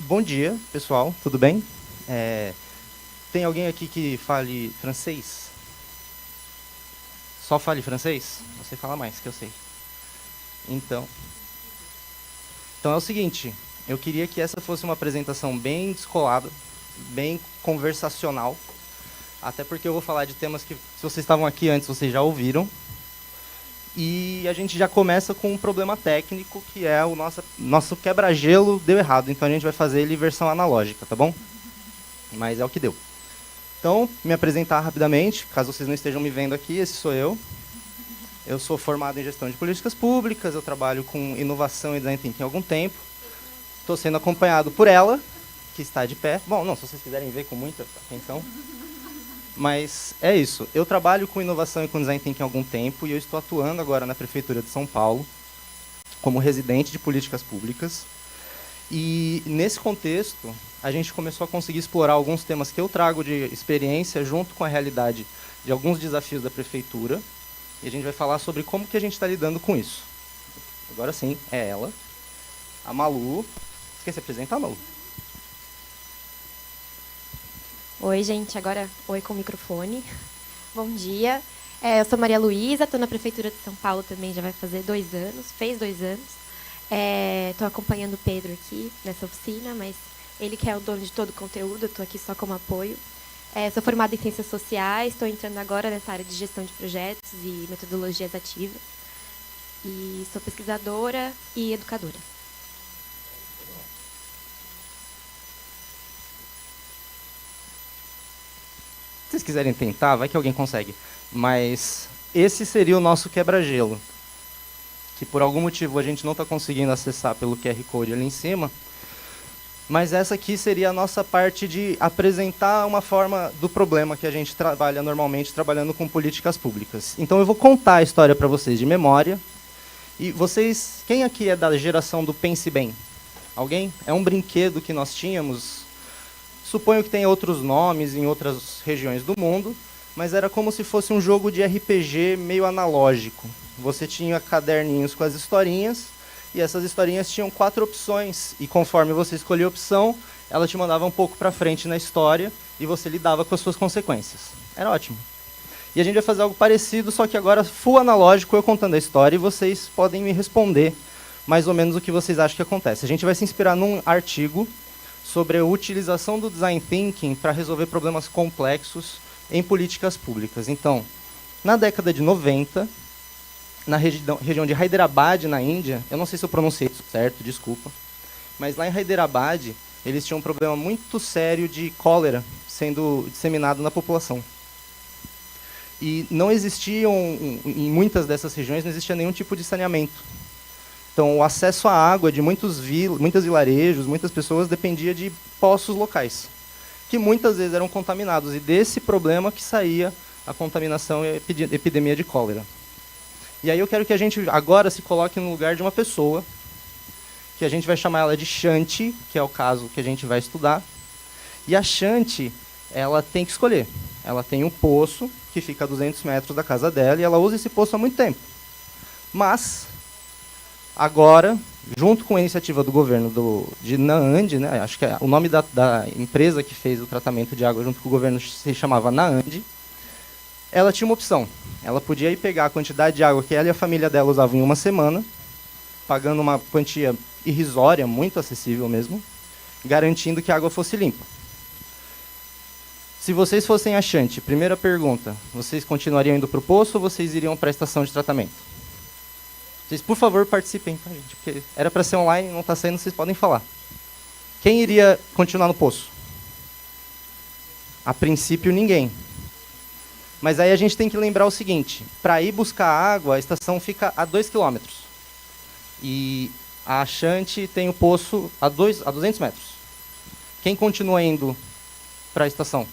Bom dia, pessoal, tudo bem? É, Tem alguém aqui que fale francês? Só fale francês? Você fala mais, que eu sei. Então, então é o seguinte, eu queria que essa fosse uma apresentação bem descolada, bem conversacional, até porque eu vou falar de temas que, se vocês estavam aqui antes, vocês já ouviram. E a gente já começa com um problema técnico, que é o nosso quebra-gelo deu errado, então a gente vai fazer ele em versão analógica, tá bom? Mas é o que deu. Então, me apresentar rapidamente, caso vocês não estejam me vendo aqui, esse sou eu. Eu sou formado em gestão de políticas públicas, eu trabalho com inovação e design thinking há algum tempo. Estou sendo acompanhado por ela, que está de pé. Bom, não, se vocês quiserem ver com muita atenção. Mas é isso. Eu trabalho com inovação e com design thinking há algum tempo e eu estou atuando agora na Prefeitura de São Paulo como residente de políticas públicas. E nesse contexto, a gente começou a conseguir explorar alguns temas que eu trago de experiência junto com a realidade de alguns desafios da prefeitura. E a gente vai falar sobre como que a gente está lidando com isso. Agora sim, é ela, a Malu. Você quer se apresentar, Malu? Oi, gente. Agora, oi com o microfone. Bom dia. Eu sou Maria Luísa, estou na Prefeitura de São Paulo também, já vai fazer 2 anos, fez 2 anos. Estou acompanhando o Pedro aqui nessa oficina, mas ele que é o dono de todo o conteúdo, eu estou aqui só como apoio. Sou formada em Ciências Sociais, estou entrando agora nessa área de gestão de projetos e metodologias ativas. E sou pesquisadora e educadora. Se vocês quiserem tentar, vai que alguém consegue. Mas esse seria o nosso quebra-gelo, que por algum motivo a gente não está conseguindo acessar pelo QR Code ali em cima. Mas essa aqui seria a nossa parte de apresentar uma forma do problema que a gente trabalha normalmente, trabalhando com políticas públicas. Então eu vou contar a história para vocês de memória. E vocês, quem aqui é da geração do Pense Bem? Alguém? É um brinquedo que nós tínhamos. Suponho que tem outros nomes em outras regiões do mundo, mas era como se fosse um jogo de RPG meio analógico. Você tinha caderninhos com as historinhas, e essas historinhas tinham 4 opções, e conforme você escolhia a opção, ela te mandava um pouco para frente na história, e você lidava com as suas consequências. Era ótimo. E a gente vai fazer algo parecido, só que agora full analógico, eu contando a história, e vocês podem me responder mais ou menos o que vocês acham que acontece. A gente vai se inspirar num artigo sobre a utilização do design thinking para resolver problemas complexos em políticas públicas. Então, na década de 90, na região de Hyderabad, na Índia, eu não sei se eu pronunciei isso certo, desculpa, mas lá em Hyderabad, eles tinham um problema muito sério de cólera sendo disseminado na população. E não existiam, em muitas dessas regiões, não existia nenhum tipo de saneamento. Então, o acesso à água de muitos vilarejos, muitas pessoas, dependia de poços locais, que muitas vezes eram contaminados. E desse problema que saía a contaminação e a epidemia de cólera. E aí eu quero que a gente agora se coloque no lugar de uma pessoa, que a gente vai chamar ela de Shanti, que é o caso que a gente vai estudar. E a Shanti, ela tem que escolher. Ela tem um poço, que fica a 200 metros da casa dela, e ela usa esse poço há muito tempo. Mas agora, junto com a iniciativa do governo de Naand, né, acho que o nome da empresa que fez o tratamento de água junto com o governo se chamava Naand, ela tinha uma opção. Ela podia ir pegar a quantidade de água que ela e a família dela usavam em uma semana, pagando uma quantia irrisória, muito acessível mesmo, garantindo que a água fosse limpa. Se vocês fossem a Shanti, primeira pergunta, vocês continuariam indo para o poço ou vocês iriam para a estação de tratamento? Vocês, por favor, participem, tá, gente? Porque era para ser online, não está saindo, vocês podem falar. Quem iria continuar no poço? A princípio, ninguém. Mas aí a gente tem que lembrar o seguinte, para ir buscar água, a estação fica a 2 km. E a Shanti tem o poço a 200 metros. Quem continua indo para a estação?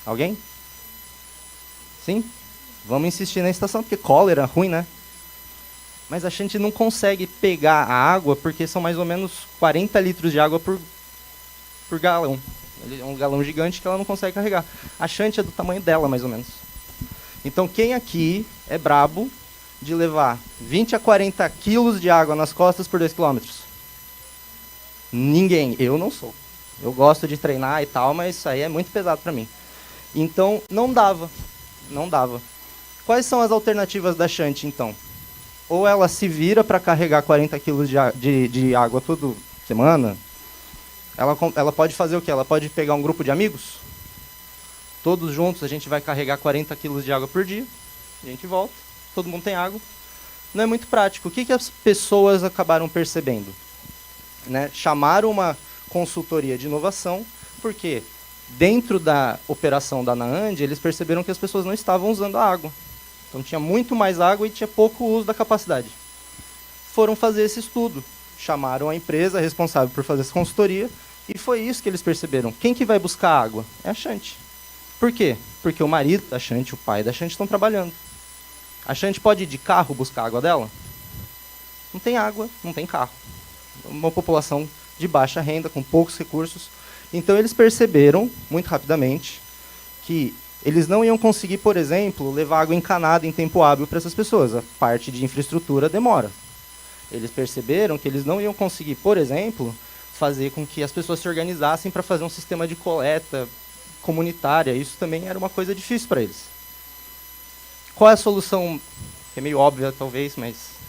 Alguém? Sim? Vamos insistir na estação, porque cólera, ruim, né? Mas a Shanti não consegue pegar a água, porque são mais ou menos 40 litros de água por galão. Ele é um galão gigante que ela não consegue carregar. A Shanti é do tamanho dela, mais ou menos. Então, quem aqui é brabo de levar 20 a 40 quilos de água nas costas por 2 quilômetros? Ninguém, eu não sou. Eu gosto de treinar e tal, mas isso aí é muito pesado para mim. Então, não dava. Não dava. Quais são as alternativas da Shanti, então? Ou ela se vira para carregar 40 quilos de água toda semana. Ela pode fazer o quê? Ela pode pegar um grupo de amigos. Todos juntos a gente vai carregar 40 quilos de água por dia. A gente volta, todo mundo tem água. Não é muito prático. O que as pessoas acabaram percebendo? Né? Chamaram uma consultoria de inovação, porque dentro da operação da Naand, eles perceberam que as pessoas não estavam usando a água. Então tinha muito mais água e tinha pouco uso da capacidade. Foram fazer esse estudo, chamaram a empresa responsável por fazer essa consultoria, e foi isso que eles perceberam. Quem que vai buscar água? É a Shanti. Por quê? Porque o marido da Shanti, o pai da Shanti estão trabalhando. A Shanti pode ir de carro buscar a água dela? Não tem água, não tem carro. Uma população de baixa renda, com poucos recursos. Então eles perceberam, muito rapidamente, que eles não iam conseguir, por exemplo, levar água encanada em tempo hábil para essas pessoas. A parte de infraestrutura demora. Eles perceberam que eles não iam conseguir, por exemplo, fazer com que as pessoas se organizassem para fazer um sistema de coleta comunitária. Isso também era uma coisa difícil para eles. Qual é a solução? Que é meio óbvia, talvez, mas...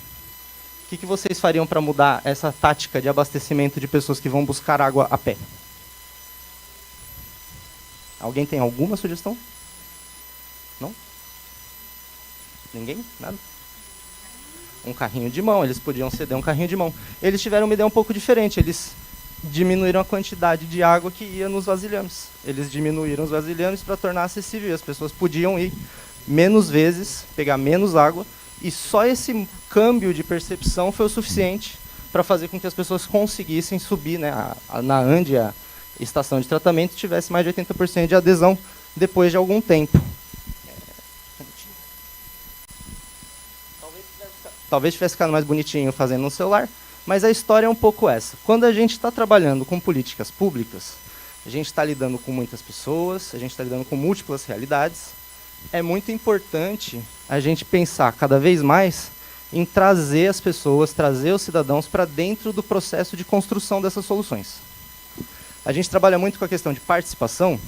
O que vocês fariam para mudar essa tática de abastecimento de pessoas que vão buscar água a pé? Alguém tem alguma sugestão? Não? Ninguém? Nada? Um carrinho de mão, eles podiam ceder um carrinho de mão. Eles tiveram uma ideia um pouco diferente, eles diminuíram a quantidade de água que ia nos vasilhames. Eles diminuíram os vasilhames para tornar acessível. As pessoas podiam ir menos vezes, pegar menos água, e só esse câmbio de percepção foi o suficiente para fazer com que as pessoas conseguissem subir, né, na AND, a estação de tratamento, tivesse mais de 80% de adesão depois de algum tempo. Talvez tivesse ficado mais bonitinho fazendo no celular, mas a história é um pouco essa. Quando a gente está trabalhando com políticas públicas, a gente está lidando com muitas pessoas, a gente está lidando com múltiplas realidades. É muito importante a gente pensar cada vez mais em trazer as pessoas, trazer os cidadãos para dentro do processo de construção dessas soluções. A gente trabalha muito com a questão de participação,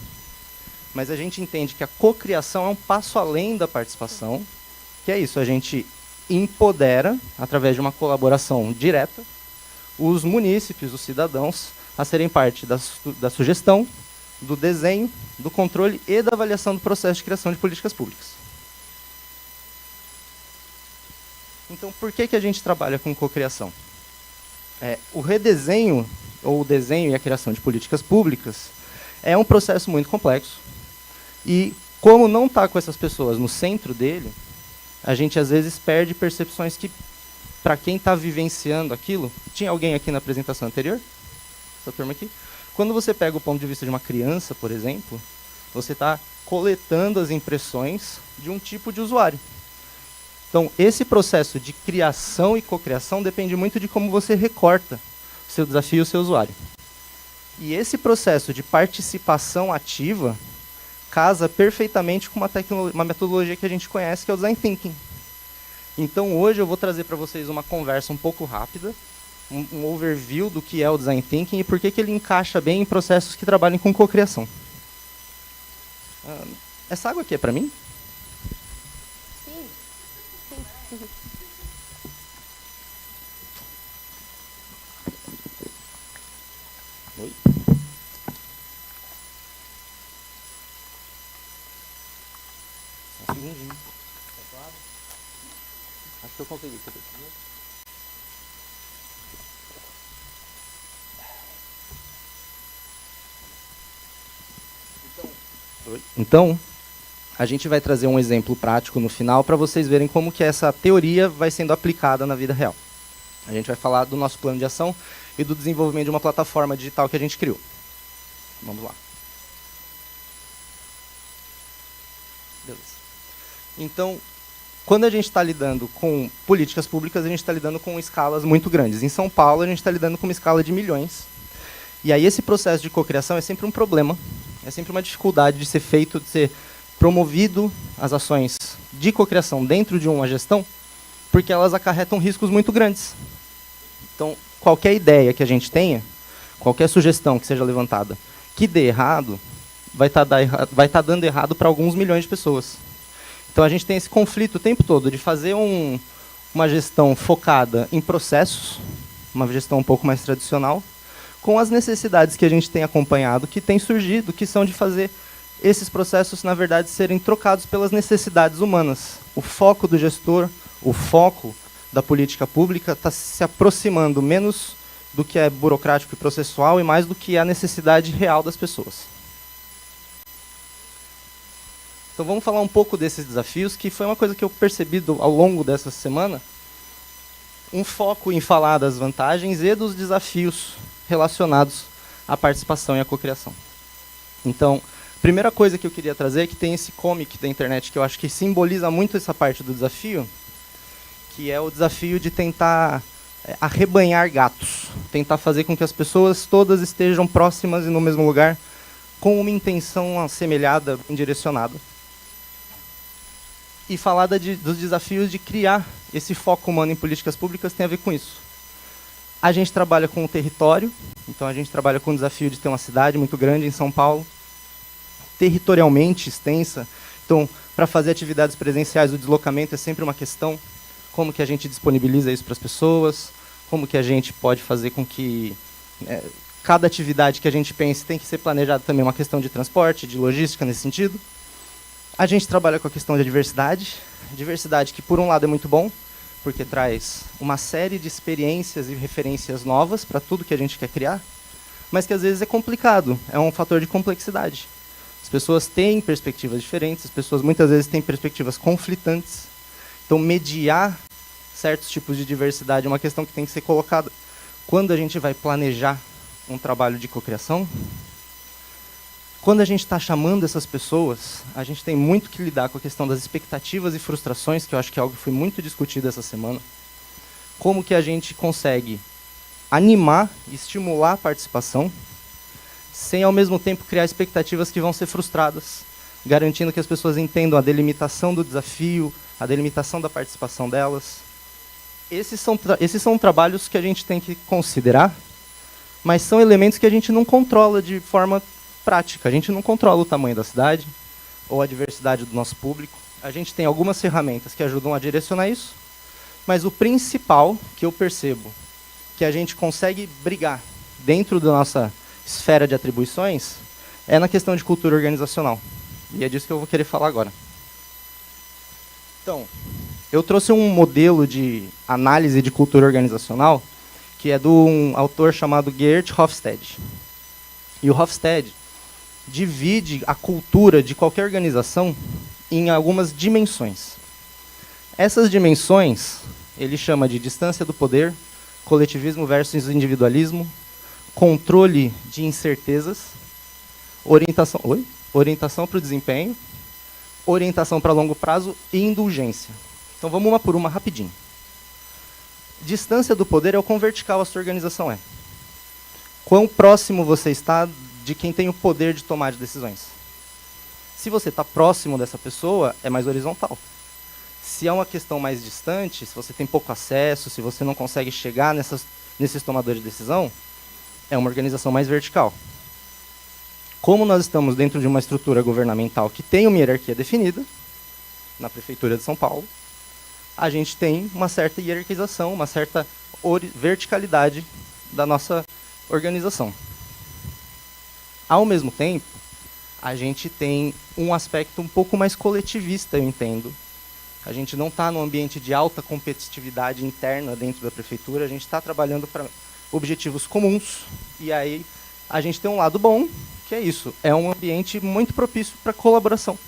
mas a gente entende que a cocriação é um passo além da participação, que é isso, a gente empodera, através de uma colaboração direta, os munícipes, os cidadãos, a serem parte da sugestão, do desenho, do controle e da avaliação do processo de criação de políticas públicas. Então, por que a gente trabalha com cocriação? O redesenho, ou o desenho e a criação de políticas públicas, é um processo muito complexo. E, como não está com essas pessoas no centro dele, a gente, às vezes, perde percepções que, para quem está vivenciando aquilo... Tinha alguém aqui na apresentação anterior? Essa turma aqui? Quando você pega o ponto de vista de uma criança, por exemplo, você está coletando as impressões de um tipo de usuário. Então, esse processo de criação e cocriação depende muito de como você recorta o seu desafio e o seu usuário. E esse processo de participação ativa casa perfeitamente com uma metodologia que a gente conhece, que é o Design Thinking. Então, hoje eu vou trazer para vocês uma conversa um pouco rápida, um overview do que é o Design Thinking e por que ele encaixa bem em processos que trabalhem com cocriação. Essa água aqui é para mim? Sim. Sim. Oi? Um segundinho. Acho que eu consegui. Então, a gente vai trazer um exemplo prático no final para vocês verem como que essa teoria vai sendo aplicada na vida real. A gente vai falar do nosso plano de ação e do desenvolvimento de uma plataforma digital que a gente criou. Vamos lá. Beleza. Então, quando a gente está lidando com políticas públicas, a gente está lidando com escalas muito grandes. Em São Paulo, a gente está lidando com uma escala de milhões. E aí esse processo de cocriação é sempre um problema, é sempre uma dificuldade de ser feito, de ser promovido as ações de cocriação dentro de uma gestão, porque elas acarretam riscos muito grandes. Então, qualquer ideia que a gente tenha, qualquer sugestão que seja levantada que dê errado, vai estar dando errado para alguns milhões de pessoas. Então a gente tem esse conflito o tempo todo de fazer uma gestão focada em processos, uma gestão um pouco mais tradicional, com as necessidades que a gente tem acompanhado, que têm surgido, que são de fazer esses processos, na verdade, serem trocados pelas necessidades humanas. O foco do gestor, o foco da política pública está se aproximando menos do que é burocrático e processual e mais do que é a necessidade real das pessoas. Então vamos falar um pouco desses desafios, que foi uma coisa que eu percebi ao longo dessa semana, um foco em falar das vantagens e dos desafios relacionados à participação e à cocriação. Então, a primeira coisa que eu queria trazer é que tem esse comic da internet que eu acho que simboliza muito essa parte do desafio, que é o desafio de tentar arrebanhar gatos, tentar fazer com que as pessoas todas estejam próximas e no mesmo lugar, com uma intenção assemelhada, direcionada. E falar dos desafios de criar esse foco humano em políticas públicas tem a ver com isso. A gente trabalha com o território, então a gente trabalha com o desafio de ter uma cidade muito grande em São Paulo, territorialmente extensa. Então, para fazer atividades presenciais, o deslocamento é sempre uma questão. Como que a gente disponibiliza isso para as pessoas? Como que a gente pode fazer com que cada atividade que a gente pense tem que ser planejada também, uma questão de transporte, de logística nesse sentido. A gente trabalha com a questão da diversidade. Diversidade que, por um lado, é muito bom, porque traz uma série de experiências e referências novas para tudo que a gente quer criar, mas que às vezes é complicado, é um fator de complexidade. As pessoas têm perspectivas diferentes, as pessoas muitas vezes têm perspectivas conflitantes. Então, mediar certos tipos de diversidade é uma questão que tem que ser colocada quando a gente vai planejar um trabalho de cocriação. Quando a gente está chamando essas pessoas, a gente tem muito que lidar com a questão das expectativas e frustrações, que eu acho que é algo que foi muito discutido essa semana. Como que a gente consegue animar e estimular a participação, sem ao mesmo tempo criar expectativas que vão ser frustradas, garantindo que as pessoas entendam a delimitação do desafio, a delimitação da participação delas. Esses são trabalhos que a gente tem que considerar, mas são elementos que a gente não controla de forma prática. A gente não controla o tamanho da cidade ou a diversidade do nosso público. A gente tem algumas ferramentas que ajudam a direcionar isso, mas o principal que eu percebo que a gente consegue brigar dentro da nossa esfera de atribuições é na questão de cultura organizacional. E é disso que eu vou querer falar agora. Então, eu trouxe um modelo de análise de cultura organizacional que é de um autor chamado Geert Hofstede. E o Hofstede divide a cultura de qualquer organização em algumas dimensões. Essas dimensões ele chama de distância do poder, coletivismo versus individualismo, controle de incertezas, orientação para o desempenho, orientação para longo prazo e indulgência. Então vamos uma por uma rapidinho. Distância do poder é o quão vertical a sua organização é. Quão próximo você está de quem tem o poder de tomar de decisões. Se você está próximo dessa pessoa, é mais horizontal. Se é uma questão mais distante, se você tem pouco acesso, se você não consegue chegar nesses tomadores de decisão, é uma organização mais vertical. Como nós estamos dentro de uma estrutura governamental que tem uma hierarquia definida, na Prefeitura de São Paulo, a gente tem uma certa hierarquização, uma certa verticalidade da nossa organização. Ao mesmo tempo, a gente tem um aspecto um pouco mais coletivista, eu entendo. A gente não está num ambiente de alta competitividade interna dentro da prefeitura, a gente está trabalhando para objetivos comuns, e aí a gente tem um lado bom, que é isso, é um ambiente muito propício para colaboração,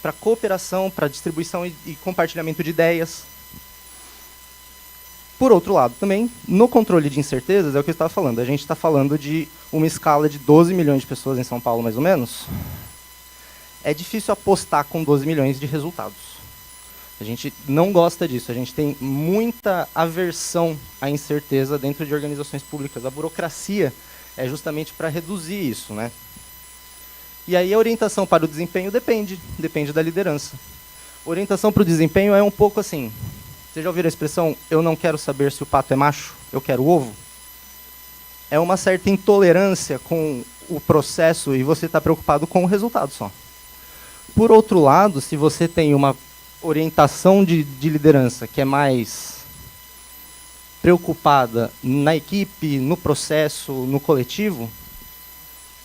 para cooperação, para distribuição e compartilhamento de ideias. Por outro lado, também, no controle de incertezas, é o que eu estava falando, a gente está falando de uma escala de 12 milhões de pessoas em São Paulo, mais ou menos. É difícil apostar com 12 milhões de resultados. A gente não gosta disso, a gente tem muita aversão à incerteza dentro de organizações públicas. A burocracia é justamente para reduzir isso, né? E aí a orientação para o desempenho depende da liderança. Orientação para o desempenho é um pouco assim, vocês já ouviram a expressão, eu não quero saber se o pato é macho, eu quero o ovo? é uma certa intolerância com o processo e você está preocupado com o resultado só. Por outro lado, se você tem uma orientação de liderança que é mais preocupada na equipe, no processo, no coletivo,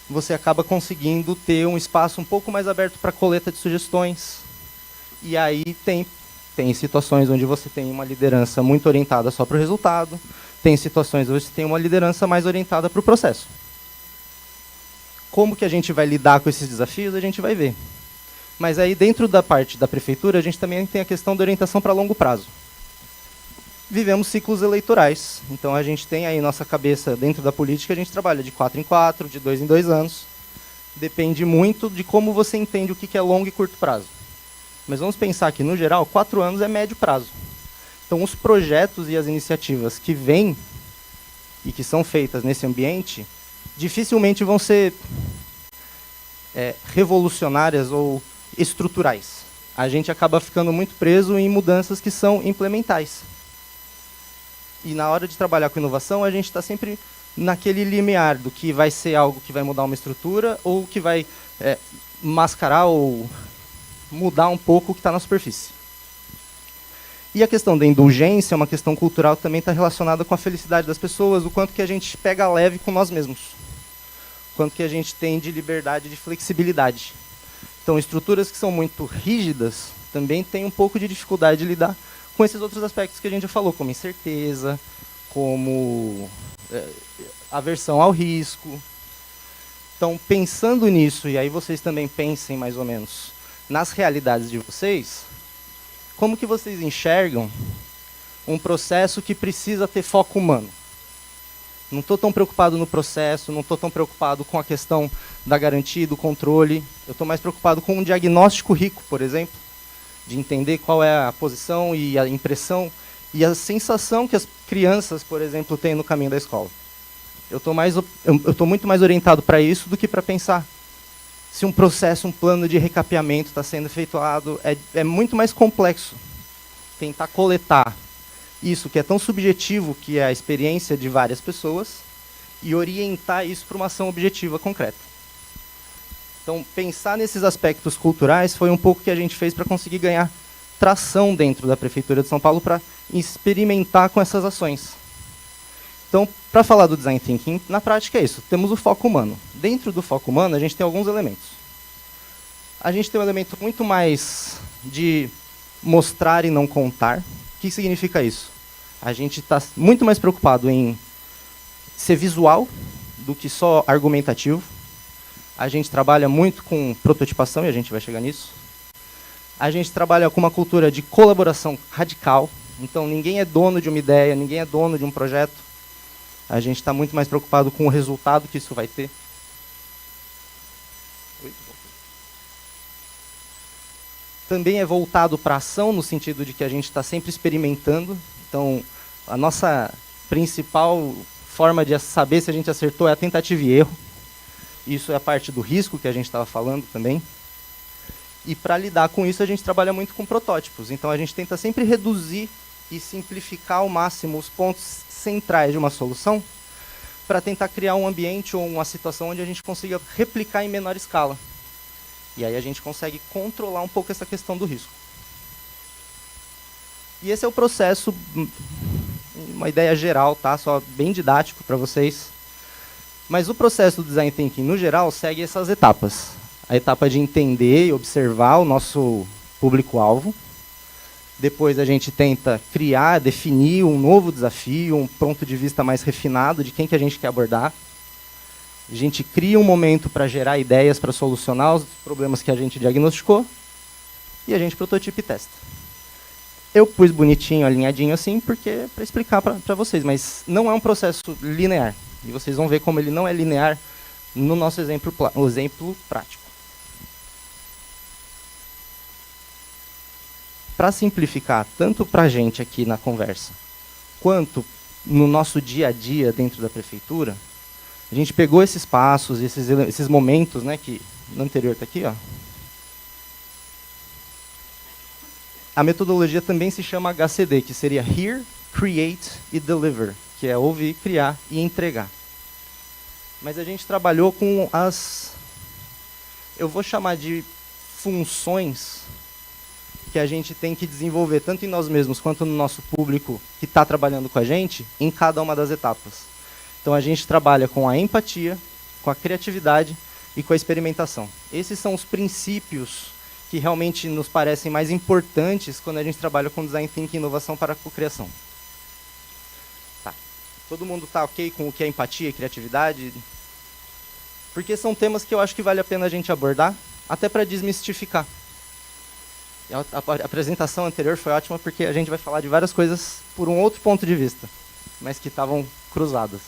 você acaba conseguindo ter um espaço um pouco mais aberto para coleta de sugestões. E aí tem situações onde você tem uma liderança muito orientada só para o resultado, tem situações onde você tem uma liderança mais orientada para o processo. Como que a gente vai lidar com esses desafios, a gente vai ver. Mas aí, dentro da parte da prefeitura, a gente também tem a questão da orientação para longo prazo. Vivemos ciclos eleitorais, então a gente tem aí nossa cabeça dentro da política, a gente trabalha de 4 em 4, de 2 em 2 anos. Depende muito de como você entende o que é longo e curto prazo. Mas vamos pensar que, no geral, 4 anos é médio prazo. Então, os projetos e as iniciativas que vêm e que são feitas nesse ambiente, dificilmente vão ser revolucionárias ou estruturais. A gente acaba ficando muito preso em mudanças que são implementais. E na hora de trabalhar com inovação, a gente está sempre naquele limiar do que vai ser algo que vai mudar uma estrutura ou que vai mascarar ou mudar um pouco o que está na superfície. E a questão da indulgência, uma questão cultural que também está relacionada com a felicidade das pessoas, o quanto que a gente pega leve com nós mesmos, o quanto que a gente tem de liberdade, de flexibilidade. Então, estruturas que são muito rígidas também têm um pouco de dificuldade de lidar com esses outros aspectos que a gente já falou, como incerteza, como aversão ao risco. Então, pensando nisso, e aí vocês também pensem mais ou menos nas realidades de vocês, como que vocês enxergam um processo que precisa ter foco humano? Não estou tão preocupado no processo, não estou tão preocupado com a questão da garantia e do controle. Eu estou mais preocupado com um diagnóstico rico, por exemplo, de entender qual é a posição e a impressão e a sensação que as crianças, por exemplo, têm no caminho da escola. Eu estou muito mais orientado para isso do que para pensar se um processo, um plano de recapeamento está sendo efetuado. É muito mais complexo tentar coletar isso que é tão subjetivo, que é a experiência de várias pessoas, e orientar isso para uma ação objetiva concreta. Então, pensar nesses aspectos culturais foi um pouco que a gente fez para conseguir ganhar tração dentro da Prefeitura de São Paulo para experimentar com essas ações. Então, para falar do Design Thinking, na prática é isso. Temos o foco humano. Dentro do foco humano, a gente tem alguns elementos. A gente tem um elemento muito mais de mostrar e não contar. O que significa isso? A gente está muito mais preocupado em ser visual do que só argumentativo. A gente trabalha muito com prototipação, e a gente vai chegar nisso. A gente trabalha com uma cultura de colaboração radical. Então, ninguém é dono de uma ideia, ninguém é dono de um projeto. A gente está muito mais preocupado com o resultado que isso vai ter. Também é voltado para a ação, no sentido de que a gente está sempre experimentando. Então, a nossa principal forma de saber se a gente acertou é a tentativa e erro. Isso é a parte do risco que a gente estava falando também. E para lidar com isso, a gente trabalha muito com protótipos. Então, a gente tenta sempre reduzir e simplificar ao máximo os pontos centrais de uma solução para tentar criar um ambiente ou uma situação onde a gente consiga replicar em menor escala. E aí a gente consegue controlar um pouco essa questão do risco. E esse é o processo, uma ideia geral, tá? Só bem didático para vocês. Mas o processo do Design Thinking, no geral, segue essas etapas. A etapa de entender e observar o nosso público-alvo. Depois a gente tenta criar, definir um novo desafio, um ponto de vista mais refinado de quem que a gente quer abordar. A gente cria um momento para gerar ideias para solucionar os problemas que a gente diagnosticou. E a gente prototipa e testa. Eu pus bonitinho, alinhadinho assim, porque para explicar para vocês, mas não é um processo linear. E vocês vão ver como ele não é linear no nosso exemplo prático. Para simplificar, tanto para a gente aqui na conversa, quanto no nosso dia a dia dentro da prefeitura, a gente pegou esses passos, esses momentos, né, que no anterior está aqui, ó. A metodologia também se chama HCD, que seria Hear, Create e Deliver, que é ouvir, criar e entregar. mas a gente trabalhou com eu vou chamar de funções que a gente tem que desenvolver, tanto em nós mesmos quanto no nosso público que está trabalhando com a gente, em cada uma das etapas. Então a gente trabalha com a empatia, com a criatividade e com a experimentação. Esses são os princípios que realmente nos parecem mais importantes quando a gente trabalha com design thinking e inovação para a cocriação. Tá. Todo mundo está ok com o que é empatia e criatividade? Porque são temas que eu acho que vale a pena a gente abordar, até para desmistificar. A apresentação anterior foi ótima porque a gente vai falar de várias coisas por um outro ponto de vista, mas que estavam cruzadas.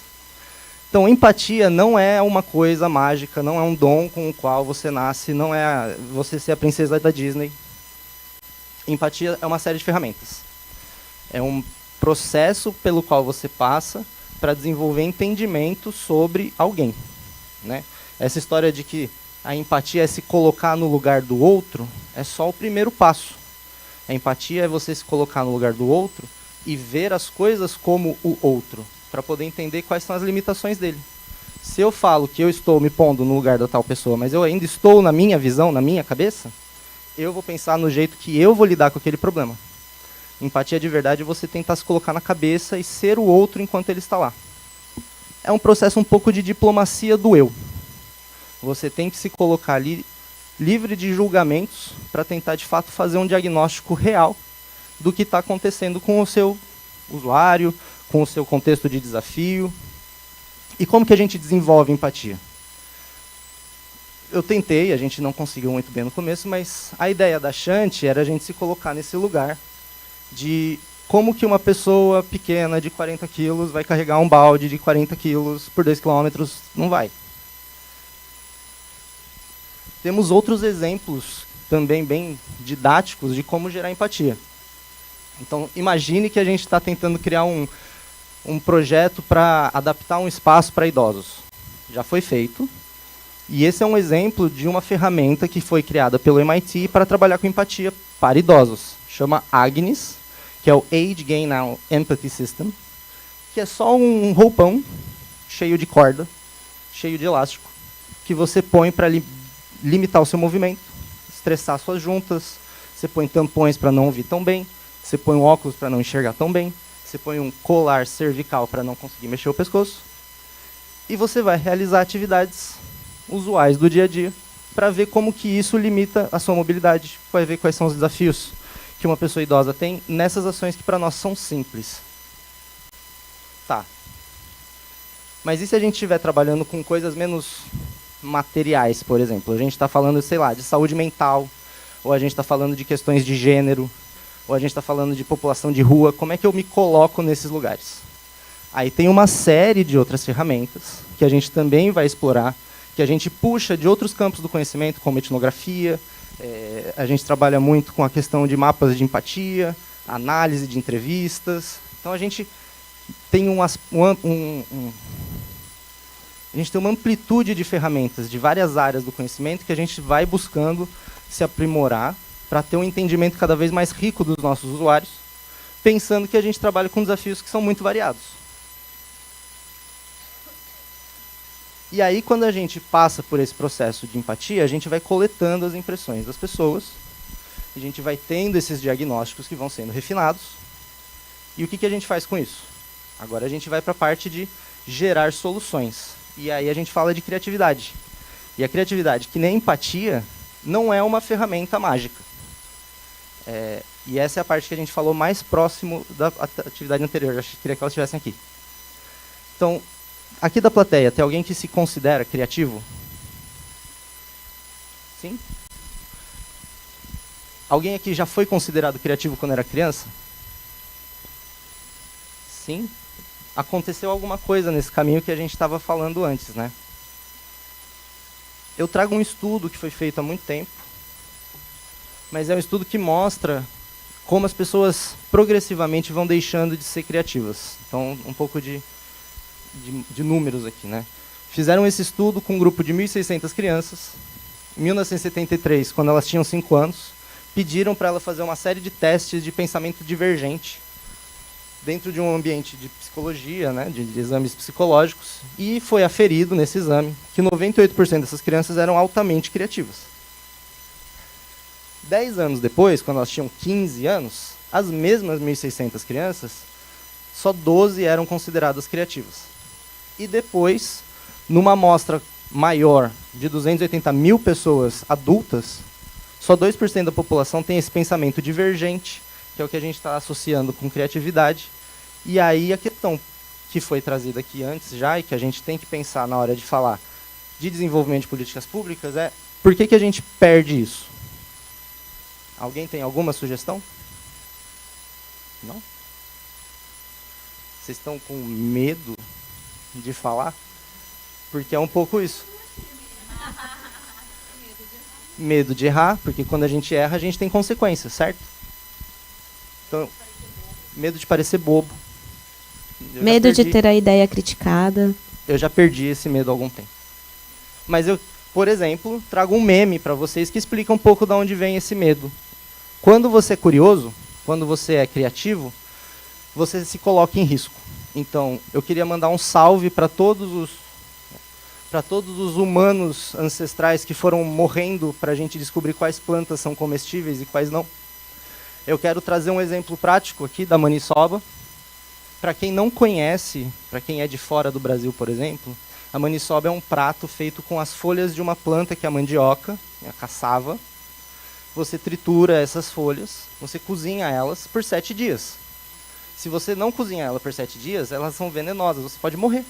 Então, empatia não é uma coisa mágica, não é um dom com o qual você nasce, não é você ser a princesa da Disney. Empatia é uma série de ferramentas. É um processo pelo qual você passa para desenvolver entendimento sobre alguém, né? Essa história de que a empatia é se colocar no lugar do outro é só o primeiro passo. A empatia é você se colocar no lugar do outro e ver as coisas como o outro, para poder entender quais são as limitações dele. Se eu falo que eu estou me pondo no lugar da tal pessoa, mas eu ainda estou na minha visão, na minha cabeça, eu vou pensar no jeito que eu vou lidar com aquele problema. Empatia de verdade é você tentar se colocar na cabeça e ser o outro enquanto ele está lá. É um processo um pouco de diplomacia do eu. Você tem que se colocar ali livre de julgamentos para tentar, de fato, fazer um diagnóstico real do que está acontecendo com o seu usuário, com o seu contexto de desafio. E como que a gente desenvolve empatia? Eu tentei, a gente não conseguiu muito bem no começo, mas a ideia da Shanti era a gente se colocar nesse lugar de como que uma pessoa pequena de 40 quilos vai carregar um balde de 40 quilos por 2 quilômetros. Não vai. Temos outros exemplos também bem didáticos de como gerar empatia. Então, imagine que a gente está tentando criar um projeto para adaptar um espaço para idosos. Já foi feito. E esse é um exemplo de uma ferramenta que foi criada pelo MIT para trabalhar com empatia para idosos. Chama Agnes, que é o Age Gain Now Empathy System, que é só um roupão cheio de corda, cheio de elástico, que você põe para limitar o seu movimento, estressar suas juntas, você põe tampões para não ouvir tão bem, você põe um óculos para não enxergar tão bem, você põe um colar cervical para não conseguir mexer o pescoço, e você vai realizar atividades usuais do dia a dia para ver como que isso limita a sua mobilidade, vai ver quais são os desafios que uma pessoa idosa tem nessas ações que para nós são simples. Tá. Mas e se a gente estiver trabalhando com coisas menos materiais, por exemplo? A gente está falando, sei lá, de saúde mental, ou a gente está falando de questões de gênero, ou a gente está falando de população de rua. Como é que eu me coloco nesses lugares? Aí tem uma série de outras ferramentas que a gente também vai explorar, que a gente puxa de outros campos do conhecimento, como etnografia. A gente trabalha muito com a questão de mapas de empatia, análise de entrevistas. Então a gente tem a gente tem uma amplitude de ferramentas de várias áreas do conhecimento que a gente vai buscando se aprimorar para ter um entendimento cada vez mais rico dos nossos usuários, pensando que a gente trabalha com desafios que são muito variados. E aí, quando a gente passa por esse processo de empatia, a gente vai coletando as impressões das pessoas, a gente vai tendo esses diagnósticos que vão sendo refinados. E o que a gente faz com isso? Agora a gente vai para a parte de gerar soluções. E aí a gente fala de criatividade. E a criatividade, que nem a empatia, não é uma ferramenta mágica. E essa é a parte que a gente falou mais próximo da atividade anterior. Eu queria que elas estivessem aqui. Então, aqui da plateia, tem alguém que se considera criativo? Sim? Alguém aqui já foi considerado criativo quando era criança? Sim? Aconteceu alguma coisa nesse caminho que a gente estava falando antes, né? Eu trago um estudo que foi feito há muito tempo, mas é um estudo que mostra como as pessoas progressivamente vão deixando de ser criativas. Então, um pouco de números aqui, né? Fizeram esse estudo com um grupo de 1.600 crianças. Em 1973, quando elas tinham 5 anos, pediram para ela fazer uma série de testes de pensamento divergente dentro de um ambiente de psicologia, né, de exames psicológicos, e foi aferido nesse exame que 98% dessas crianças eram altamente criativas. 10 anos depois, quando elas tinham 15 anos, as mesmas 1.600 crianças, só 12 eram consideradas criativas. E depois, numa amostra maior de 280 mil pessoas adultas, só 2% da população tem esse pensamento divergente, que é o que a gente está associando com criatividade. E aí a questão que foi trazida aqui antes já, e que a gente tem que pensar na hora de falar de desenvolvimento de políticas públicas, é por que a gente perde isso? Alguém tem alguma sugestão? Não? Vocês estão com medo de falar? Porque é um pouco isso. Medo de errar, porque quando a gente erra, a gente tem consequências, certo? Então, medo de parecer bobo. Medo de ter a ideia criticada. Eu já perdi esse medo há algum tempo. Mas eu, por exemplo, trago um meme para vocês que explica um pouco de onde vem esse medo. Quando você é curioso, quando você é criativo, você se coloca em risco. Então, eu queria mandar um salve para todos os humanos ancestrais que foram morrendo para a gente descobrir quais plantas são comestíveis e quais não. Eu quero trazer um exemplo prático aqui da maniçoba. Para quem não conhece, para quem é de fora do Brasil, por exemplo, a maniçoba é um prato feito com as folhas de uma planta que é a mandioca, a cassava. Você tritura essas folhas, você cozinha elas por 7 dias. Se você não cozinhar ela por 7 dias, elas são venenosas, você pode morrer.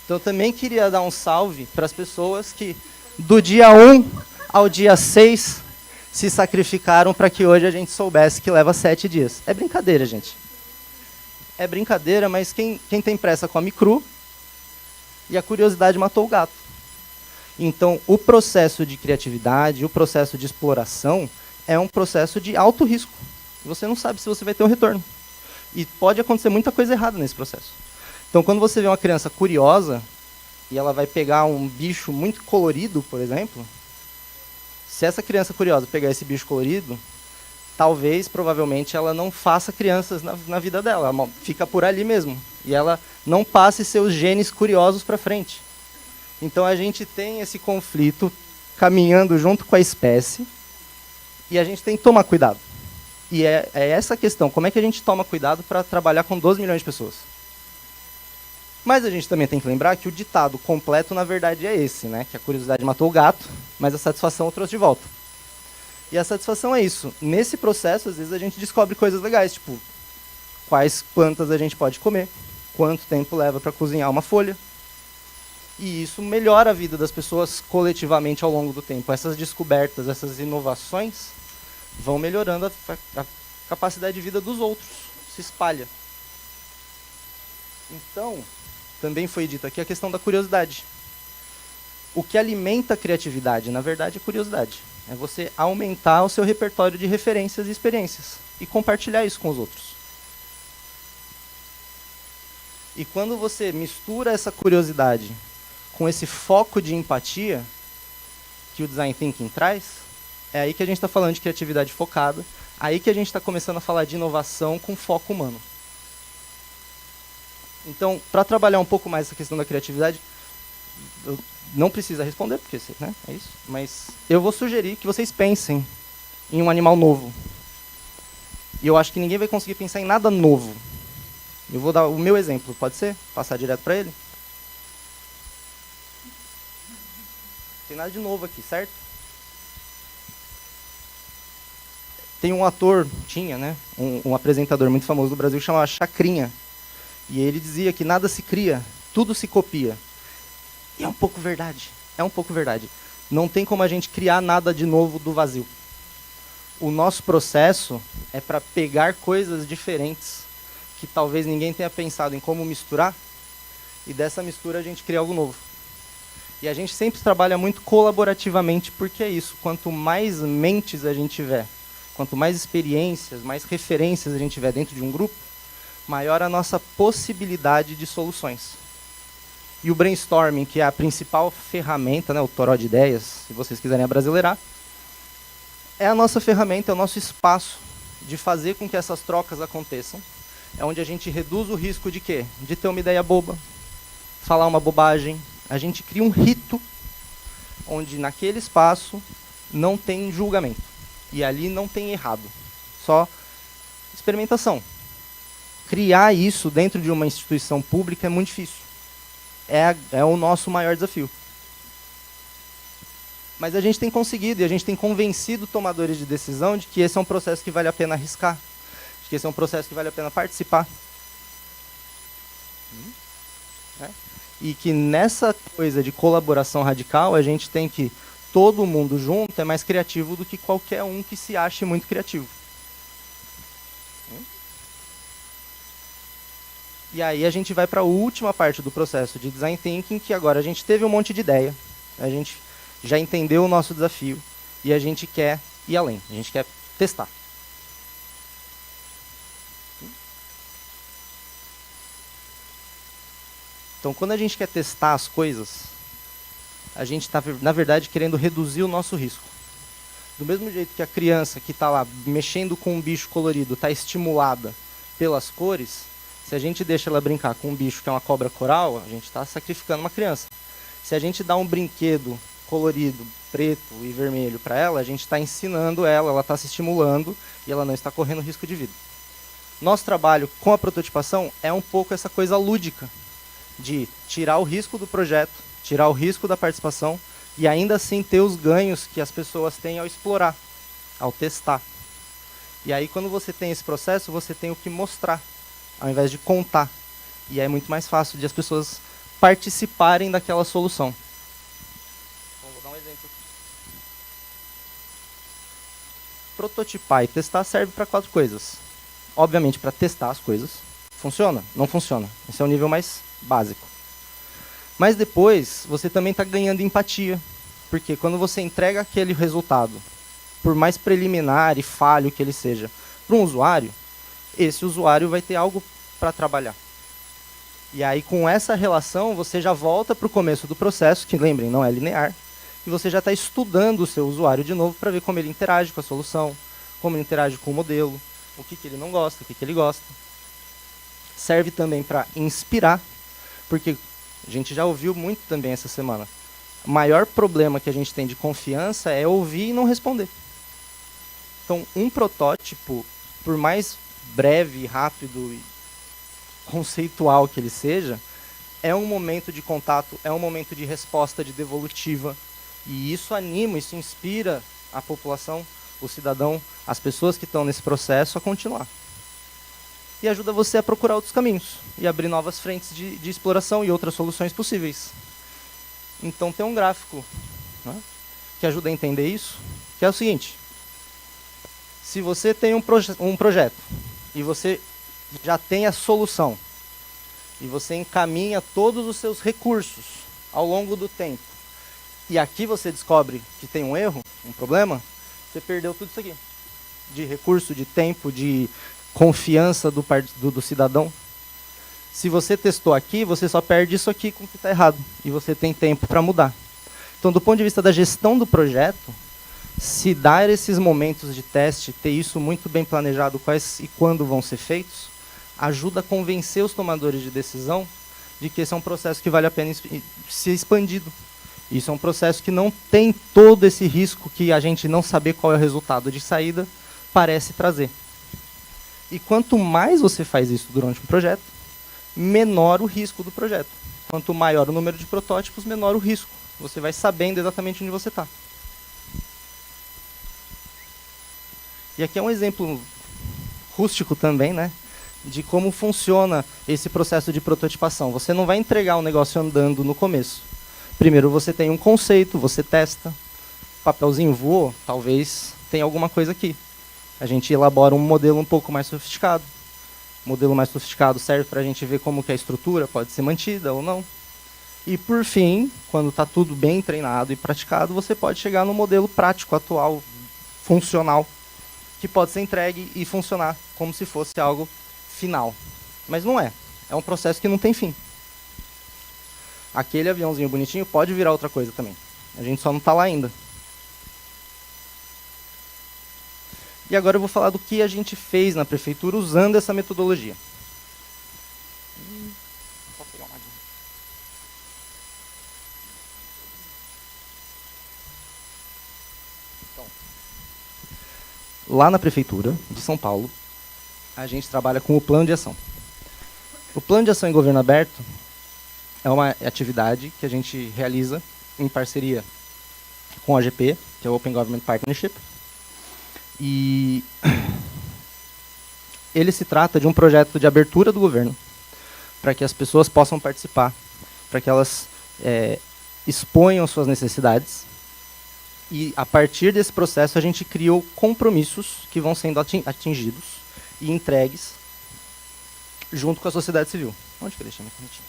Então eu também queria dar um salve para as pessoas que do dia 1 ao dia 6 se sacrificaram para que hoje a gente soubesse que leva 7 dias. É brincadeira, gente. É brincadeira, mas quem tem pressa come cru e a curiosidade matou o gato. Então, o processo de criatividade, o processo de exploração é um processo de alto risco. Você não sabe se você vai ter um retorno. E pode acontecer muita coisa errada nesse processo. Então, quando você vê uma criança curiosa e ela vai pegar um bicho muito colorido, por exemplo, se essa criança curiosa pegar esse bicho colorido, talvez, provavelmente, ela não faça crianças na vida dela. Ela fica por ali mesmo. E ela não passe seus genes curiosos para frente. Então, a gente tem esse conflito caminhando junto com a espécie e a gente tem que tomar cuidado. E é essa a questão. Como é que a gente toma cuidado para trabalhar com 12 milhões de pessoas? Mas a gente também tem que lembrar que o ditado completo, na verdade, é esse, né? Que a curiosidade matou o gato, mas a satisfação o trouxe de volta. E a satisfação é isso. Nesse processo, às vezes, a gente descobre coisas legais, tipo, quais plantas a gente pode comer, quanto tempo leva para cozinhar uma folha. E isso melhora a vida das pessoas coletivamente ao longo do tempo. Essas descobertas, essas inovações vão melhorando a capacidade de vida dos outros, se espalha. Então, também foi dito aqui a questão da curiosidade. O que alimenta a criatividade, na verdade, é curiosidade. É você aumentar o seu repertório de referências e experiências e compartilhar isso com os outros. E quando você mistura essa curiosidade com esse foco de empatia que o Design Thinking traz, é aí que a gente está falando de criatividade focada, aí que a gente está começando a falar de inovação com foco humano. Então, para trabalhar um pouco mais essa questão da criatividade, eu não precisa responder, porque né, é isso, mas eu vou sugerir que vocês pensem em um animal novo. E eu acho que ninguém vai conseguir pensar em nada novo. Eu vou dar o meu exemplo, pode ser? Passar direto para ele? Tem nada de novo aqui, certo? Tem um ator, tinha, né? Um apresentador muito famoso do Brasil que chamava Chacrinha. E ele dizia que nada se cria, tudo se copia. E é um pouco verdade. É um pouco verdade. Não tem como a gente criar nada de novo do vazio. O nosso processo é para pegar coisas diferentes que talvez ninguém tenha pensado em como misturar, e dessa mistura a gente cria algo novo. E a gente sempre trabalha muito colaborativamente, porque é isso. Quanto mais mentes a gente tiver, quanto mais experiências, mais referências a gente tiver dentro de um grupo, maior a nossa possibilidade de soluções. E o brainstorming, que é a principal ferramenta, né, o toró de ideias, se vocês quiserem abrasileirar, é a nossa ferramenta, é o nosso espaço de fazer com que essas trocas aconteçam É onde a gente reduz o risco de quê? De ter uma ideia boba, falar uma bobagem. A gente cria um rito onde naquele espaço não tem julgamento. E ali não tem errado. Só experimentação. Criar isso dentro de uma instituição pública é muito difícil. É o nosso maior desafio. Mas a gente tem conseguido e a gente tem convencido tomadores de decisão de que esse é um processo que vale a pena arriscar, de que esse é um processo que vale a pena participar. E que nessa coisa de colaboração radical, a gente tem que todo mundo junto é mais criativo do que qualquer um que se ache muito criativo. E aí a gente vai para a última parte do processo de Design Thinking, que agora a gente teve um monte de ideia, a gente já entendeu o nosso desafio e a gente quer ir além, a gente quer testar. Então, quando a gente quer testar as coisas, a gente está, na verdade, querendo reduzir o nosso risco. Do mesmo jeito que a criança que está lá mexendo com um bicho colorido está estimulada pelas cores, se a gente deixa ela brincar com um bicho que é uma cobra coral, a gente está sacrificando uma criança. Se a gente dá um brinquedo colorido, preto e vermelho para ela, a gente está ensinando ela está se estimulando e ela não está correndo risco de vida. Nosso trabalho com a prototipação é um pouco essa coisa lúdica, de tirar o risco do projeto, tirar o risco da participação e ainda assim ter os ganhos que as pessoas têm ao explorar, ao testar. E aí quando você tem esse processo, você tem o que mostrar, ao invés de contar. E é muito mais fácil de as pessoas participarem daquela solução. Então, vou dar um exemplo aqui. Prototipar e testar serve para 4 coisas. Obviamente, para testar as coisas. Funciona? Não funciona. Esse é o nível mais básico. Mas depois, você também está ganhando empatia. Porque quando você entrega aquele resultado, por mais preliminar e falho que ele seja, para um usuário, esse usuário vai ter algo para trabalhar. E aí, com essa relação, você já volta para o começo do processo, que, lembrem, não é linear, e você já está estudando o seu usuário de novo para ver como ele interage com a solução, como ele interage com o modelo, o que ele não gosta, o que ele gosta. Serve também para inspirar, porque a gente já ouviu muito também essa semana. O maior problema que a gente tem de confiança é ouvir e não responder. Então, um protótipo, por mais breve, rápido e conceitual que ele seja, é um momento de contato, é um momento de resposta de devolutiva. E isso anima, isso inspira a população, o cidadão, as pessoas que estão nesse processo a continuar. E ajuda você a procurar outros caminhos e abrir novas frentes de exploração e outras soluções possíveis. Então tem um gráfico, né, que ajuda a entender isso, que é o seguinte. Se você tem um projeto e você já tem a solução e você encaminha todos os seus recursos ao longo do tempo e aqui você descobre que tem um erro, um problema, você perdeu tudo isso aqui. De recurso, de tempo, de confiança do cidadão. Se você testou aqui, você só perde isso aqui com o que está errado. E você tem tempo para mudar. Então, do ponto de vista da gestão do projeto, se dar esses momentos de teste, ter isso muito bem planejado, quais e quando vão ser feitos, ajuda a convencer os tomadores de decisão de que esse é um processo que vale a pena ser expandido. Isso é um processo que não tem todo esse risco que a gente não saber qual é o resultado de saída parece trazer. E quanto mais você faz isso durante um projeto, menor o risco do projeto. Quanto maior o número de protótipos, menor o risco. Você vai sabendo exatamente onde você está. E aqui é um exemplo rústico também, né, de como funciona esse processo de prototipação. Você não vai entregar um negócio andando no começo. Primeiro você tem um conceito, você testa. Papelzinho voou, talvez tenha alguma coisa aqui. A gente elabora um modelo um pouco mais sofisticado. O modelo mais sofisticado serve para a gente ver como que a estrutura pode ser mantida ou não. E por fim, quando está tudo bem treinado e praticado, você pode chegar no modelo prático, atual, funcional, que pode ser entregue e funcionar como se fosse algo final. Mas não é. É um processo que não tem fim. Aquele aviãozinho bonitinho pode virar outra coisa também. A gente só não está lá ainda. E agora eu vou falar do que a gente fez na prefeitura usando essa metodologia. Posso pegar uma aguinha? Então, lá na Prefeitura de São Paulo, a gente trabalha com o Plano de Ação. O Plano de Ação em Governo Aberto é uma atividade que a gente realiza em parceria com a OGP, que é o Open Government Partnership. E ele se trata de um projeto de abertura do governo, para que as pessoas possam participar, para que elas exponham suas necessidades. E, a partir desse processo, a gente criou compromissos que vão sendo atingidos e entregues junto com a sociedade civil. Onde que eu deixei minha canetinha?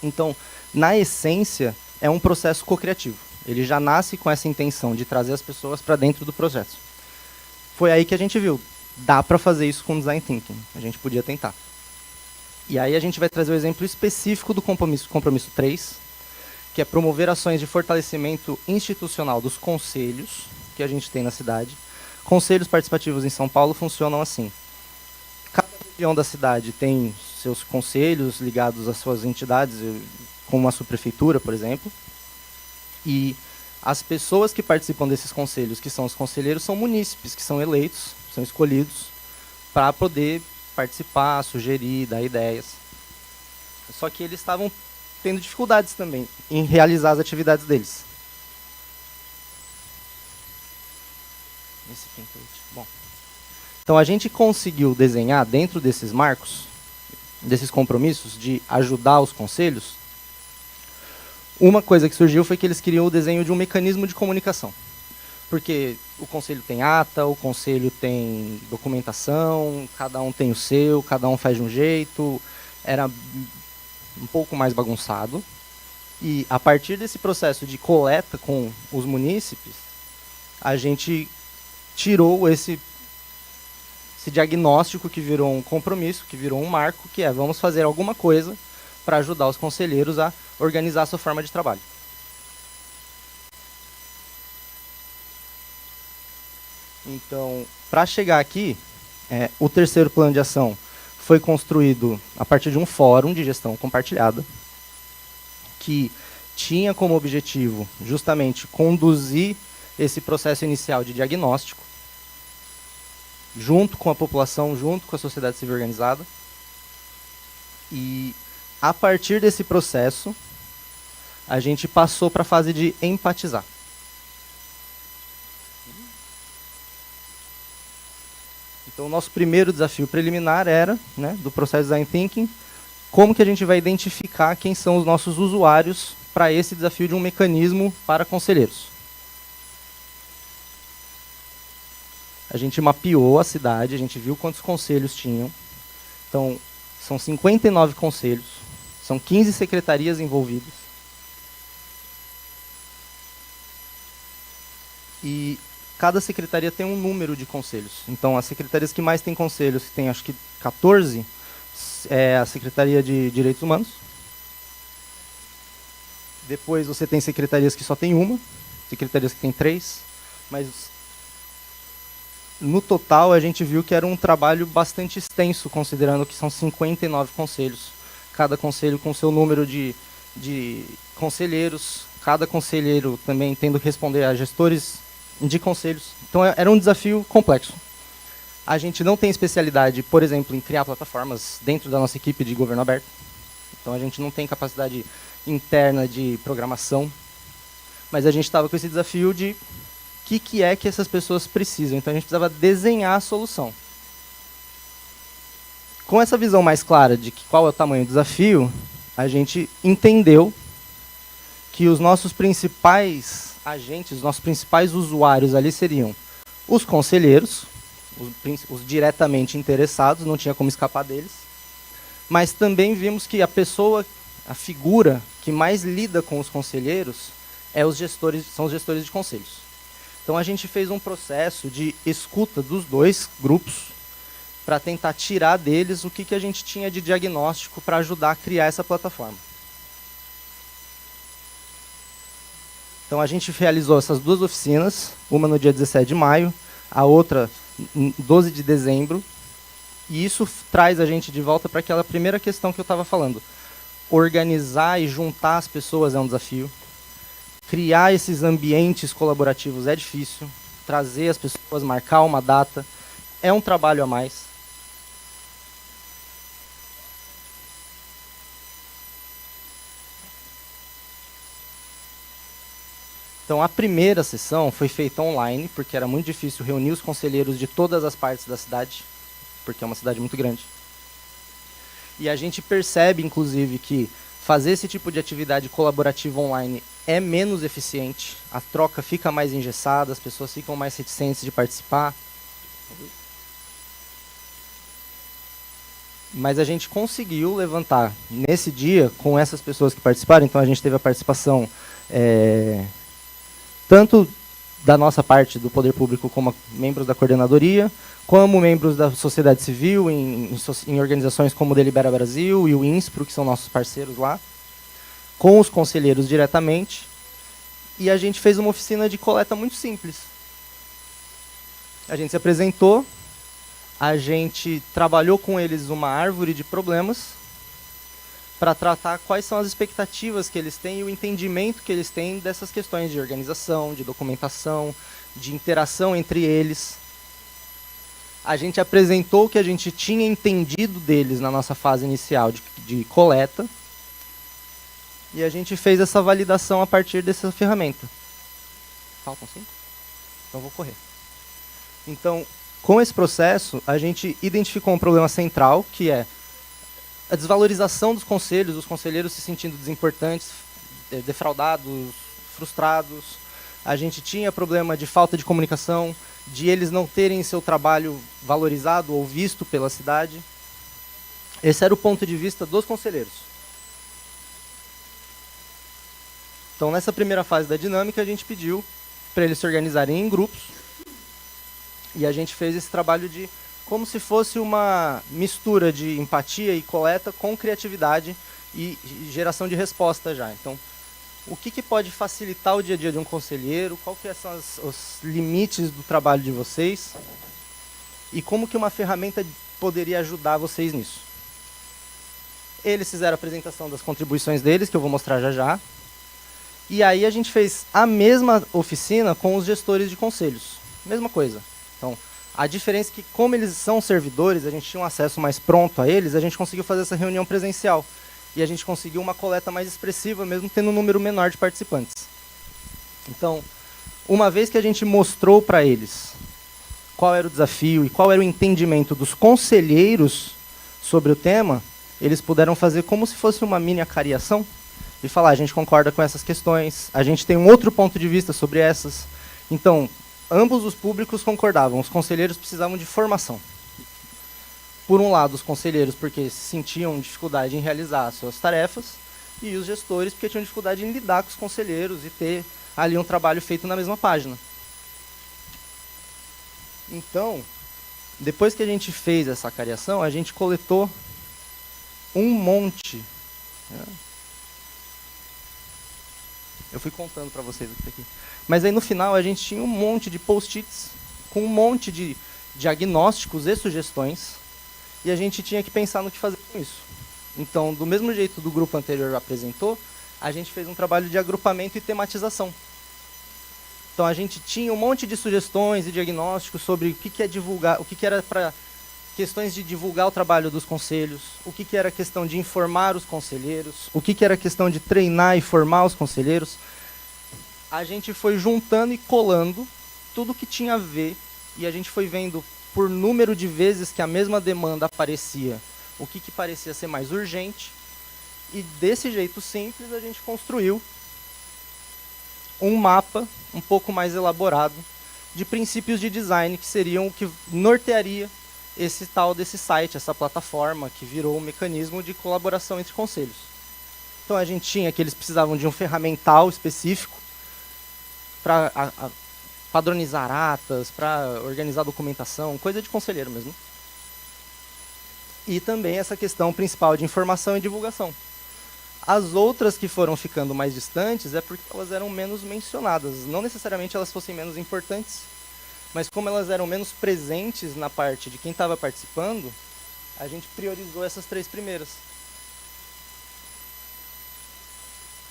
Então, na essência, é um processo co-criativo. Ele já nasce com essa intenção de trazer as pessoas para dentro do processo. Foi aí que a gente viu, dá para fazer isso com Design Thinking. A gente podia tentar. E aí a gente vai trazer o exemplo específico do compromisso 3, que é promover ações de fortalecimento institucional dos conselhos que a gente tem na cidade. Conselhos participativos em São Paulo funcionam assim. Cada região da cidade tem seus conselhos ligados às suas entidades, como a subprefeitura, por exemplo. E as pessoas que participam desses conselhos, que são os conselheiros, são munícipes, que são eleitos, são escolhidos para poder participar, sugerir, dar ideias. Só que eles estavam tendo dificuldades também em realizar as atividades deles. Esse template. Bom. Então a gente conseguiu desenhar dentro desses marcos, desses compromissos de ajudar os conselhos. Uma coisa que surgiu foi que eles queriam o desenho de um mecanismo de comunicação. Porque o conselho tem ata, o conselho tem documentação, cada um tem o seu, cada um faz de um jeito. Era um pouco mais bagunçado. E a partir desse processo de coleta com os munícipes, a gente tirou esse diagnóstico que virou um compromisso, que virou um marco, que é vamos fazer alguma coisa para ajudar os conselheiros a organizar a sua forma de trabalho. Então, para chegar aqui, o terceiro plano de ação foi construído a partir de um fórum de gestão compartilhada, que tinha como objetivo justamente conduzir esse processo inicial de diagnóstico, junto com a população, junto com a sociedade civil organizada. E, a partir desse processo, a gente passou para a fase de empatizar. Então, o nosso primeiro desafio preliminar era, do processo Design Thinking, como que a gente vai identificar quem são os nossos usuários para esse desafio de um mecanismo para conselheiros. A gente mapeou a cidade, a gente viu quantos conselhos tinham. Então, são 59 conselhos, são 15 secretarias envolvidas. E cada secretaria tem um número de conselhos. Então, as secretarias que mais têm conselhos, que tem acho que 14, é a Secretaria de Direitos Humanos. Depois você tem secretarias que só tem uma, secretarias que tem 3, mas no total a gente viu que era um trabalho bastante extenso, considerando que são 59 conselhos. Cada conselho com seu número de conselheiros, cada conselheiro também tendo que responder a gestores de conselhos. Então era um desafio complexo. A gente não tem especialidade, por exemplo, em criar plataformas dentro da nossa equipe de governo aberto. Então a gente não tem capacidade interna de programação. Mas a gente estava com esse desafio de o que é que essas pessoas precisam. Então a gente precisava desenhar a solução. Com essa visão mais clara de qual é o tamanho do desafio, a gente entendeu que os nossos principais agentes, os nossos principais usuários ali seriam os conselheiros, os diretamente interessados, não tinha como escapar deles, mas também vimos que a figura que mais lida com os conselheiros são os gestores de conselhos. Então a gente fez um processo de escuta dos dois grupos para tentar tirar deles o que a gente tinha de diagnóstico para ajudar a criar essa plataforma. Então a gente realizou essas duas oficinas, uma no dia 17 de maio, a outra em 12 de dezembro, e isso traz a gente de volta para aquela primeira questão que eu estava falando. Organizar e juntar as pessoas é um desafio. Criar esses ambientes colaborativos é difícil. Trazer as pessoas, marcar uma data, é um trabalho a mais. Então, a primeira sessão foi feita online, porque era muito difícil reunir os conselheiros de todas as partes da cidade, porque é uma cidade muito grande. E a gente percebe, inclusive, que fazer esse tipo de atividade colaborativa online é menos eficiente, a troca fica mais engessada, as pessoas ficam mais reticentes de participar. Mas a gente conseguiu levantar, nesse dia, com essas pessoas que participaram, então a gente teve a participação tanto da nossa parte do poder público como membros da coordenadoria, como membros da sociedade civil, em organizações como o Delibera Brasil e o INSPRO, que são nossos parceiros lá, com os conselheiros diretamente, e a gente fez uma oficina de coleta muito simples. A gente se apresentou, a gente trabalhou com eles uma árvore de problemas, para tratar quais são as expectativas que eles têm e o entendimento que eles têm dessas questões de organização, de documentação, de interação entre eles. A gente apresentou o que a gente tinha entendido deles na nossa fase inicial de coleta, e a gente fez essa validação a partir dessa ferramenta. Faltam 5? Então vou correr. Então, com esse processo, a gente identificou um problema central, que é a desvalorização dos conselhos, os conselheiros se sentindo desimportantes, defraudados, frustrados. A gente tinha problema de falta de comunicação, de eles não terem seu trabalho valorizado ou visto pela cidade. Esse era o ponto de vista dos conselheiros. Então, nessa primeira fase da dinâmica, a gente pediu para eles se organizarem em grupos, e a gente fez esse trabalho de como se fosse uma mistura de empatia e coleta com criatividade e geração de resposta já. Então, o que pode facilitar o dia a dia de um conselheiro, qual que são os limites do trabalho de vocês e como que uma ferramenta poderia ajudar vocês nisso. Eles fizeram a apresentação das contribuições deles, que eu vou mostrar já já, e aí a gente fez a mesma oficina com os gestores de conselhos. Mesma coisa. Então, a diferença é que, como eles são servidores, a gente tinha um acesso mais pronto a eles, a gente conseguiu fazer essa reunião presencial. E a gente conseguiu uma coleta mais expressiva, mesmo tendo um número menor de participantes. Então, uma vez que a gente mostrou para eles qual era o desafio e qual era o entendimento dos conselheiros sobre o tema, eles puderam fazer como se fosse uma mini acariação e falar, a gente concorda com essas questões, a gente tem um outro ponto de vista sobre essas. Então, ambos os públicos concordavam, os conselheiros precisavam de formação. Por um lado, os conselheiros porque sentiam dificuldade em realizar as suas tarefas, e os gestores porque tinham dificuldade em lidar com os conselheiros e ter ali um trabalho feito na mesma página. Então, depois que a gente fez essa cariação, a gente coletou um monte. Eu fui contando para vocês aqui. Mas aí no final a gente tinha um monte de post-its com um monte de diagnósticos e sugestões, e a gente tinha que pensar no que fazer com isso. Então, do mesmo jeito do grupo anterior apresentou, a gente fez um trabalho de agrupamento e tematização. Então a gente tinha um monte de sugestões e diagnósticos sobre o que é divulgar, o que era para questões de divulgar o trabalho dos conselhos, o que era questão de informar os conselheiros, o que era questão de treinar e formar os conselheiros. A gente foi juntando e colando tudo que tinha a ver, e a gente foi vendo por número de vezes que a mesma demanda aparecia, o que parecia ser mais urgente, e desse jeito simples a gente construiu um mapa um pouco mais elaborado de princípios de design que seriam o que nortearia esse tal desse site, essa plataforma que virou um mecanismo de colaboração entre conselhos. Então a gente tinha que eles precisavam de um ferramental específico para padronizar atas, para organizar documentação, coisa de conselheiro mesmo. E também essa questão principal de informação e divulgação. As outras que foram ficando mais distantes é porque elas eram menos mencionadas. Não necessariamente elas fossem menos importantes, mas como elas eram menos presentes na parte de quem estava participando, a gente priorizou essas 3 primeiras.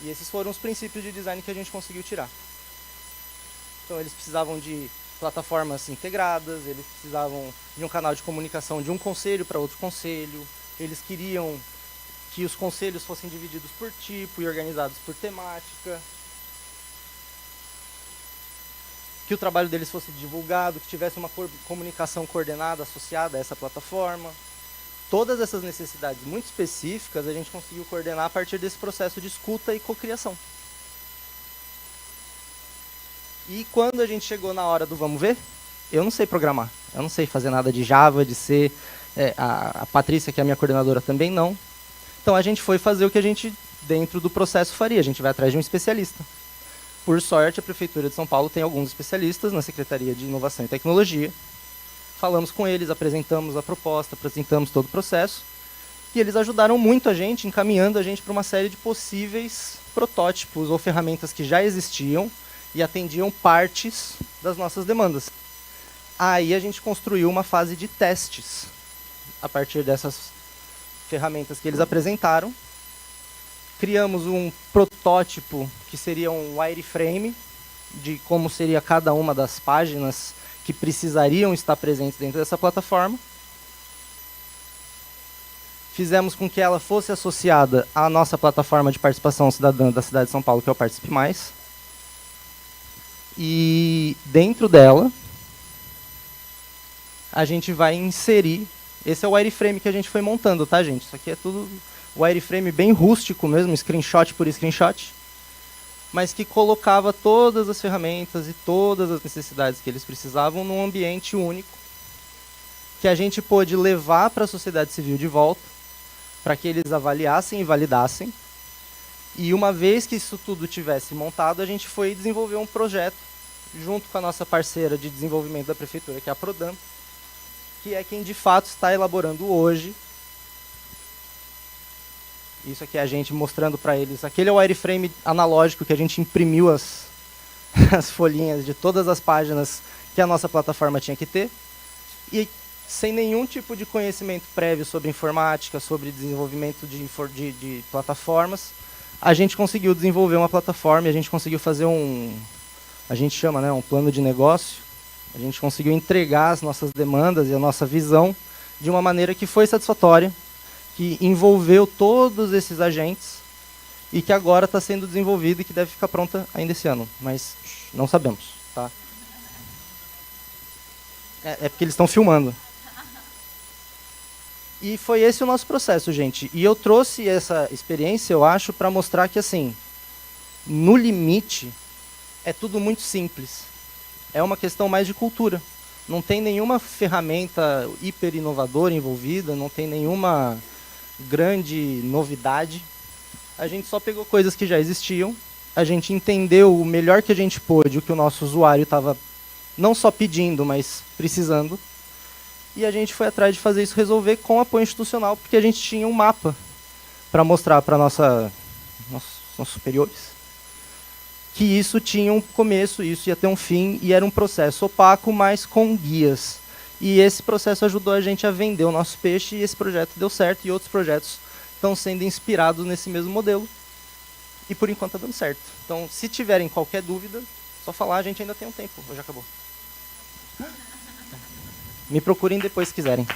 E esses foram os princípios de design que a gente conseguiu tirar. Então eles precisavam de plataformas integradas, eles precisavam de um canal de comunicação de um conselho para outro conselho, eles queriam que os conselhos fossem divididos por tipo e organizados por temática, que o trabalho deles fosse divulgado, que tivesse uma comunicação coordenada associada a essa plataforma. Todas essas necessidades muito específicas a gente conseguiu coordenar a partir desse processo de escuta e cocriação. E quando a gente chegou na hora do vamos ver, eu não sei programar, eu não sei fazer nada de Java, de C, a Patrícia, que é a minha coordenadora, também não. Então a gente foi fazer o que a gente, dentro do processo, faria, a gente vai atrás de um especialista. Por sorte, a Prefeitura de São Paulo tem alguns especialistas na Secretaria de Inovação e Tecnologia. Falamos com eles, apresentamos a proposta, apresentamos todo o processo, e eles ajudaram muito a gente, encaminhando a gente para uma série de possíveis protótipos ou ferramentas que já existiam e atendiam partes das nossas demandas. Aí a gente construiu uma fase de testes a partir dessas ferramentas que eles apresentaram. Criamos um protótipo que seria um wireframe de como seria cada uma das páginas que precisariam estar presentes dentro dessa plataforma. Fizemos com que ela fosse associada à nossa plataforma de participação cidadã da cidade de São Paulo, que é o Participe Mais. E dentro dela, a gente vai inserir... Esse é o wireframe que a gente foi montando, tá, gente? Isso aqui é tudo wireframe bem rústico mesmo, screenshot por screenshot, mas que colocava todas as ferramentas e todas as necessidades que eles precisavam num ambiente único, que a gente pôde levar para a sociedade civil de volta, para que eles avaliassem e validassem. E uma vez que isso tudo tivesse montado, a gente foi desenvolver um projeto, junto com a nossa parceira de desenvolvimento da Prefeitura, que é a Prodam, que é quem de fato está elaborando hoje. Isso aqui é a gente mostrando para eles. Aquele é o wireframe analógico que a gente imprimiu as folhinhas de todas as páginas que a nossa plataforma tinha que ter. E sem nenhum tipo de conhecimento prévio sobre informática, sobre desenvolvimento de plataformas, a gente conseguiu desenvolver uma plataforma e a gente conseguiu fazer a gente chama, né, um plano de negócio. A gente conseguiu entregar as nossas demandas e a nossa visão de uma maneira que foi satisfatória, que envolveu todos esses agentes e que agora está sendo desenvolvida e que deve ficar pronta ainda esse ano, mas não sabemos, tá? É porque eles estão filmando. E foi esse o nosso processo, gente. E eu trouxe essa experiência, eu acho, para mostrar que, assim, no limite, é tudo muito simples. É uma questão mais de cultura. Não tem nenhuma ferramenta hiper inovadora envolvida, não tem nenhuma grande novidade. A gente só pegou coisas que já existiam, a gente entendeu o melhor que a gente pôde, o que o nosso usuário estava não só pedindo, mas precisando. E a gente foi atrás de fazer isso resolver com apoio institucional, porque a gente tinha um mapa para mostrar para nossos superiores que isso tinha um começo, isso ia ter um fim, e era um processo opaco, mas com guias. E esse processo ajudou a gente a vender o nosso peixe, e esse projeto deu certo, e outros projetos estão sendo inspirados nesse mesmo modelo. E por enquanto está dando certo. Então, se tiverem qualquer dúvida, só falar, a gente ainda tem um tempo. Ou já acabou? Me procurem depois se quiserem.